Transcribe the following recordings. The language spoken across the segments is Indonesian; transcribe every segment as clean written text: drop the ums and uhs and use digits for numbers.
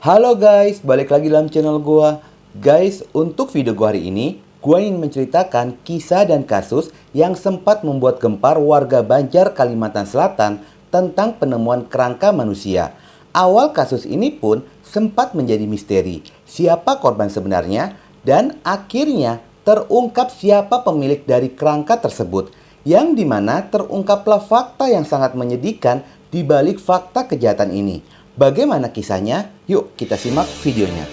Halo guys, balik lagi dalam channel gua. Guys, untuk video gua hari ini, gua ingin menceritakan kisah dan kasus yang sempat membuat gempar warga Banjar, Kalimantan Selatan tentang penemuan kerangka manusia. Awal kasus ini pun sempat menjadi misteri, siapa korban sebenarnya, dan akhirnya terungkap siapa pemilik dari kerangka tersebut, yang dimana terungkaplah fakta yang sangat menyedihkan di balik fakta kejahatan ini. Bagaimana kisahnya? Yuk kita simak videonya.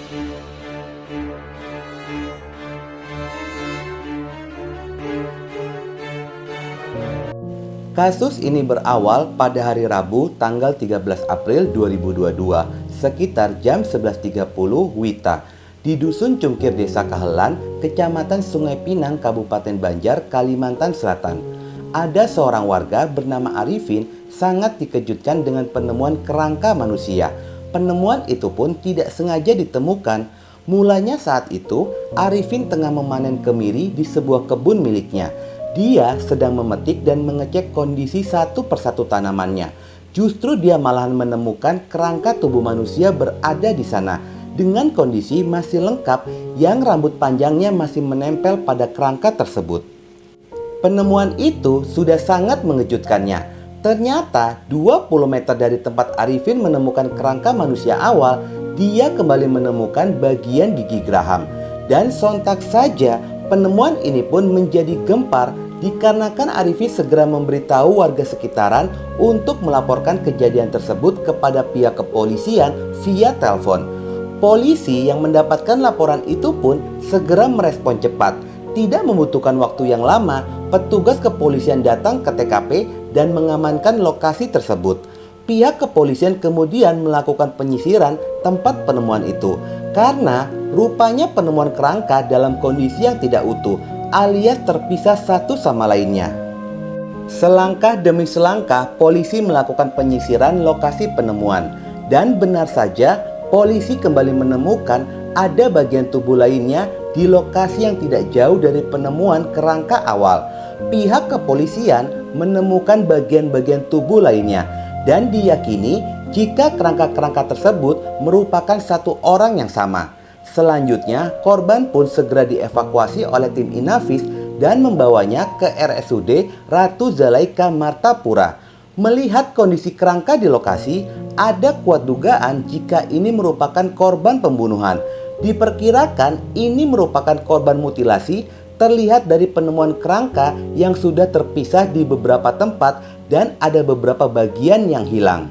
Kasus ini berawal pada hari Rabu tanggal 13 April 2022 sekitar jam 11.30 WITA di Dusun Cungkir Desa Kahelan, Kecamatan Sungai Pinang, Kabupaten Banjar, Kalimantan Selatan. Ada seorang warga bernama Arifin sangat dikejutkan dengan penemuan kerangka manusia. Penemuan itu pun tidak sengaja ditemukan. Mulanya saat itu, Arifin tengah memanen kemiri di sebuah kebun miliknya. Dia sedang memetik dan mengecek kondisi satu persatu tanamannya. Justru dia malahan menemukan kerangka tubuh manusia berada di sana dengan kondisi masih lengkap yang rambut panjangnya masih menempel pada kerangka tersebut. Penemuan itu sudah sangat mengejutkannya. Ternyata 20 meter dari tempat Arifin menemukan kerangka manusia awal, dia kembali menemukan bagian gigi geraham. Dan sontak saja penemuan ini pun menjadi gempar dikarenakan Arifin segera memberitahu warga sekitaran untuk melaporkan kejadian tersebut kepada pihak kepolisian via telepon. Polisi yang mendapatkan laporan itu pun segera merespon cepat. Tidak membutuhkan waktu yang lama, petugas kepolisian datang ke TKP dan mengamankan lokasi tersebut. Pihak kepolisian kemudian melakukan penyisiran tempat penemuan itu karena rupanya penemuan kerangka dalam kondisi yang tidak utuh alias terpisah satu sama lainnya. Selangkah demi selangkah polisi melakukan penyisiran lokasi penemuan dan benar saja polisi kembali menemukan ada bagian tubuh lainnya di lokasi yang tidak jauh dari penemuan kerangka awal. Pihak kepolisian menemukan bagian-bagian tubuh lainnya dan diyakini jika kerangka-kerangka tersebut merupakan satu orang yang sama. Selanjutnya, korban pun segera dievakuasi oleh tim Inafis dan membawanya ke RSUD Ratu Zalaika Martapura. Melihat kondisi kerangka di lokasi, ada kuat dugaan jika ini merupakan korban pembunuhan. Diperkirakan ini merupakan korban mutilasi terlihat dari penemuan kerangka yang sudah terpisah di beberapa tempat dan ada beberapa bagian yang hilang.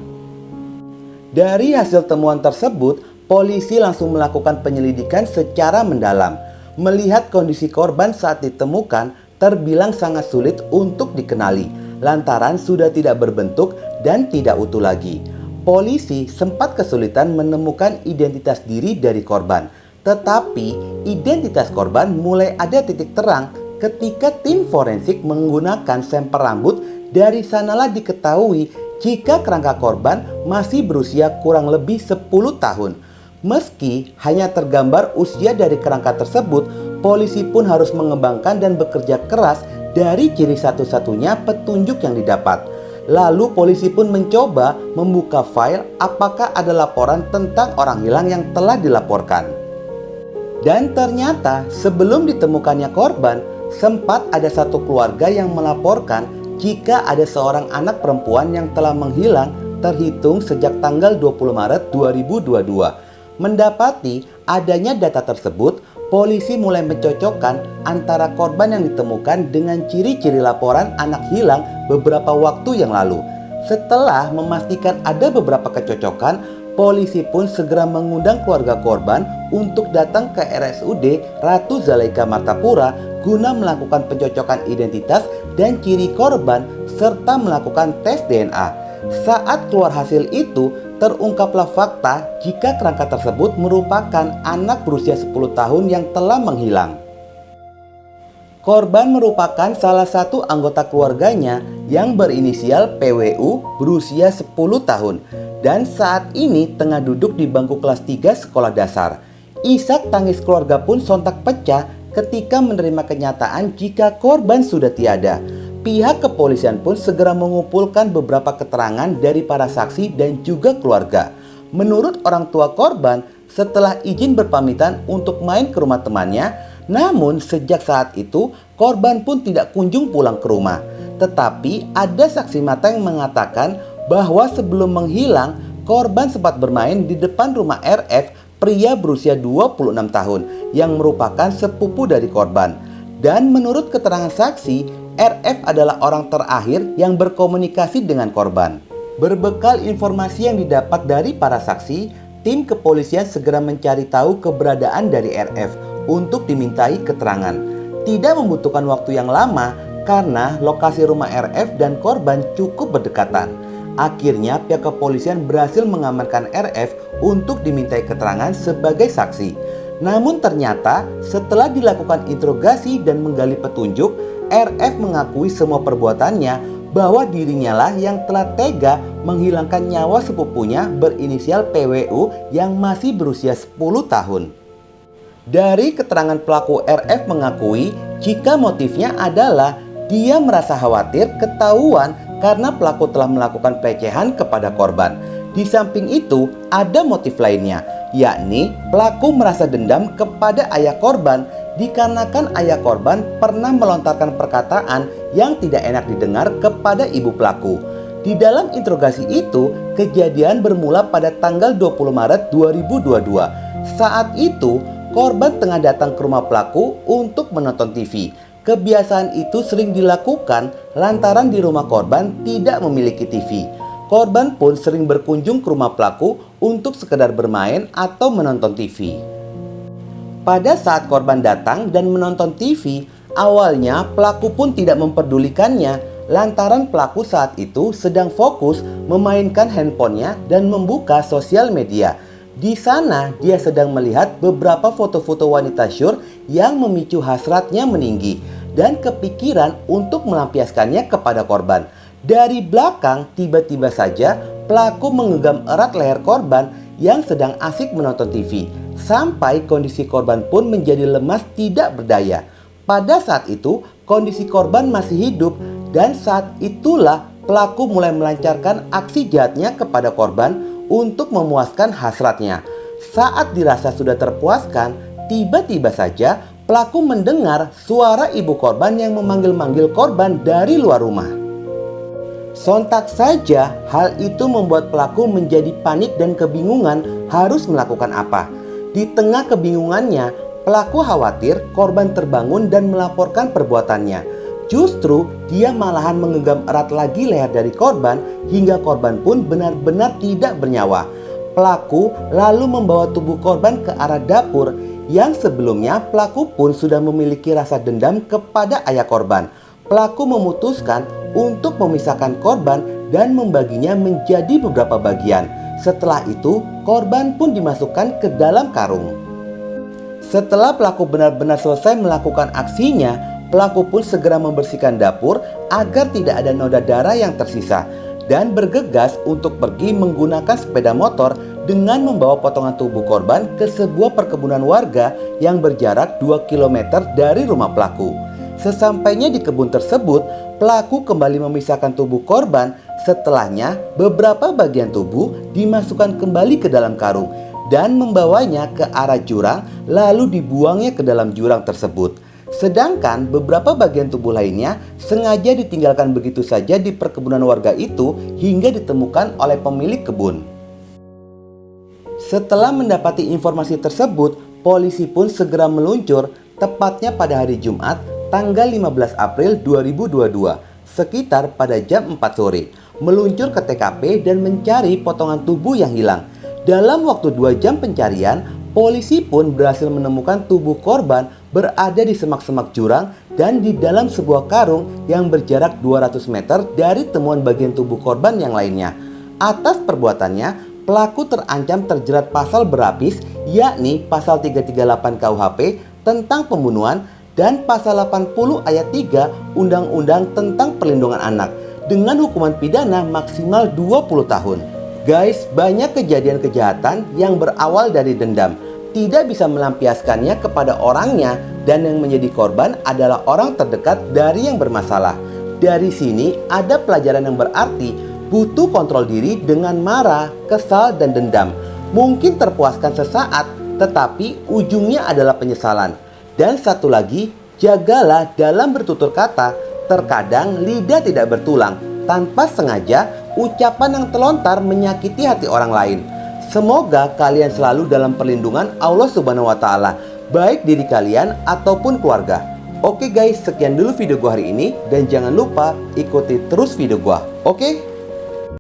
Dari hasil temuan tersebut, polisi langsung melakukan penyelidikan secara mendalam. Melihat kondisi korban saat ditemukan terbilang sangat sulit untuk dikenali lantaran sudah tidak berbentuk dan tidak utuh lagi. Polisi sempat kesulitan menemukan identitas diri dari korban. Tetapi identitas korban mulai ada titik terang ketika tim forensik menggunakan sampel rambut. Dari sanalah diketahui jika kerangka korban masih berusia kurang lebih 10 tahun. Meski hanya tergambar usia dari kerangka tersebut, polisi pun harus mengembangkan dan bekerja keras dari ciri satu-satunya petunjuk yang didapat. Lalu polisi pun mencoba membuka file apakah ada laporan tentang orang hilang yang telah dilaporkan. Dan ternyata sebelum ditemukannya korban, sempat ada satu keluarga yang melaporkan jika ada seorang anak perempuan yang telah menghilang terhitung sejak tanggal 20 Maret 2022. Mendapati adanya data tersebut, polisi mulai mencocokkan antara korban yang ditemukan dengan ciri-ciri laporan anak hilang beberapa waktu yang lalu. Setelah memastikan ada beberapa kecocokan, polisi pun segera mengundang keluarga korban untuk datang ke RSUD Ratu Zalaika Martapura guna melakukan pencocokan identitas dan ciri korban serta melakukan tes DNA. Saat keluar hasil itu, terungkaplah fakta jika kerangka tersebut merupakan anak berusia 10 tahun yang telah menghilang. Korban merupakan salah satu anggota keluarganya yang berinisial PWU berusia 10 tahun dan saat ini tengah duduk di bangku kelas 3 sekolah dasar. Isak tangis keluarga pun sontak pecah ketika menerima kenyataan jika korban sudah tiada. Pihak kepolisian pun segera mengumpulkan beberapa keterangan dari para saksi dan juga keluarga. Menurut orang tua korban, setelah izin berpamitan untuk main ke rumah temannya, namun sejak saat itu korban pun tidak kunjung pulang ke rumah. Tetapi ada saksi mata yang mengatakan bahwa sebelum menghilang, korban sempat bermain di depan rumah RF, pria berusia 26 tahun yang merupakan sepupu dari korban. Dan menurut keterangan saksi, RF adalah orang terakhir yang berkomunikasi dengan korban. Berbekal informasi yang didapat dari para saksi, tim kepolisian segera mencari tahu keberadaan dari RF untuk dimintai keterangan. Tidak membutuhkan waktu yang lama karena lokasi rumah RF dan korban cukup berdekatan. Akhirnya pihak kepolisian berhasil mengamankan RF untuk dimintai keterangan sebagai saksi. Namun ternyata setelah dilakukan interogasi dan menggali petunjuk, RF mengakui semua perbuatannya bahwa dirinya lah yang telah tega menghilangkan nyawa sepupunya berinisial PWU yang masih berusia 10 tahun. Dari keterangan pelaku, RF mengakui jika motifnya adalah dia merasa khawatir ketahuan karena pelaku telah melakukan pelecehan kepada korban. Di samping itu ada motif lainnya, yakni pelaku merasa dendam kepada ayah korban dikarenakan ayah korban pernah melontarkan perkataan yang tidak enak didengar kepada ibu pelaku. Di dalam interogasi itu, kejadian bermula pada tanggal 20 Maret 2022. Saat itu, korban tengah datang ke rumah pelaku untuk menonton TV. Kebiasaan itu sering dilakukan lantaran di rumah korban tidak memiliki TV. Korban pun sering berkunjung ke rumah pelaku untuk sekedar bermain atau menonton TV. Pada saat korban datang dan menonton TV, awalnya pelaku pun tidak memperdulikannya lantaran pelaku saat itu sedang fokus memainkan handphonenya dan membuka sosial media. Di sana dia sedang melihat beberapa foto-foto wanita syur yang memicu hasratnya meninggi dan kepikiran untuk melampiaskannya kepada korban. Dari belakang tiba-tiba saja pelaku menggenggam erat leher korban yang sedang asik menonton TV. Sampai kondisi korban pun menjadi lemas tidak berdaya. Pada saat itu kondisi korban masih hidup dan saat itulah pelaku mulai melancarkan aksi jahatnya kepada korban untuk memuaskan hasratnya. Saat dirasa sudah terpuaskan, tiba-tiba saja pelaku mendengar suara ibu korban yang memanggil-manggil korban dari luar rumah. Sontak saja hal itu membuat pelaku menjadi panik dan kebingungan harus melakukan apa. Di tengah kebingungannya, pelaku khawatir korban terbangun dan melaporkan perbuatannya. Justru dia malahan menggenggam erat lagi leher dari korban hingga korban pun benar-benar tidak bernyawa. Pelaku lalu membawa tubuh korban ke arah dapur yang sebelumnya pelaku pun sudah memiliki rasa dendam kepada ayah korban. Pelaku memutuskan untuk memisahkan korban dan membaginya menjadi beberapa bagian. Setelah itu, korban pun dimasukkan ke dalam karung. Setelah pelaku benar-benar selesai melakukan aksinya, pelaku pun segera membersihkan dapur agar tidak ada noda darah yang tersisa dan bergegas untuk pergi menggunakan sepeda motor dengan membawa potongan tubuh korban ke sebuah perkebunan warga yang berjarak 2 km dari rumah pelaku. Sesampainya di kebun tersebut, pelaku kembali memisahkan tubuh korban. Setelahnya, beberapa bagian tubuh dimasukkan kembali ke dalam karung dan membawanya ke arah jurang, lalu dibuangnya ke dalam jurang tersebut. Sedangkan beberapa bagian tubuh lainnya sengaja ditinggalkan begitu saja di perkebunan warga itu hingga ditemukan oleh pemilik kebun. Setelah mendapati informasi tersebut, polisi pun segera meluncur tepatnya pada hari Jumat tanggal 15 April 2022 sekitar pada jam 4 sore meluncur ke TKP dan mencari potongan tubuh yang hilang. Dalam waktu 2 jam pencarian, polisi pun berhasil menemukan tubuh korban berada di semak-semak jurang dan di dalam sebuah karung yang berjarak 200 meter dari temuan bagian tubuh korban yang lainnya. Atas perbuatannya, pelaku terancam terjerat pasal berlapis, yakni pasal 338 KUHP tentang pembunuhan dan pasal 80 ayat 3 Undang-Undang tentang Perlindungan Anak dengan hukuman pidana maksimal 20 tahun. Guys, banyak kejadian kejahatan yang berawal dari dendam. Tidak bisa melampiaskannya kepada orangnya dan yang menjadi korban adalah orang terdekat dari yang bermasalah. Dari sini ada pelajaran yang berarti butuh kontrol diri dengan marah, kesal, dan dendam. mungkin terpuaskan sesaat, tetapi ujungnya adalah penyesalan. Dan satu lagi, jagalah dalam bertutur kata. Terkadang lidah tidak bertulang. Tanpa sengaja, ucapan yang terlontar menyakiti hati orang lain. Semoga kalian selalu dalam perlindungan Allah Subhanahu wa Ta'ala, baik diri kalian ataupun keluarga. Oke guys, sekian dulu video gua hari ini, dan jangan lupa ikuti terus video gua. Oke?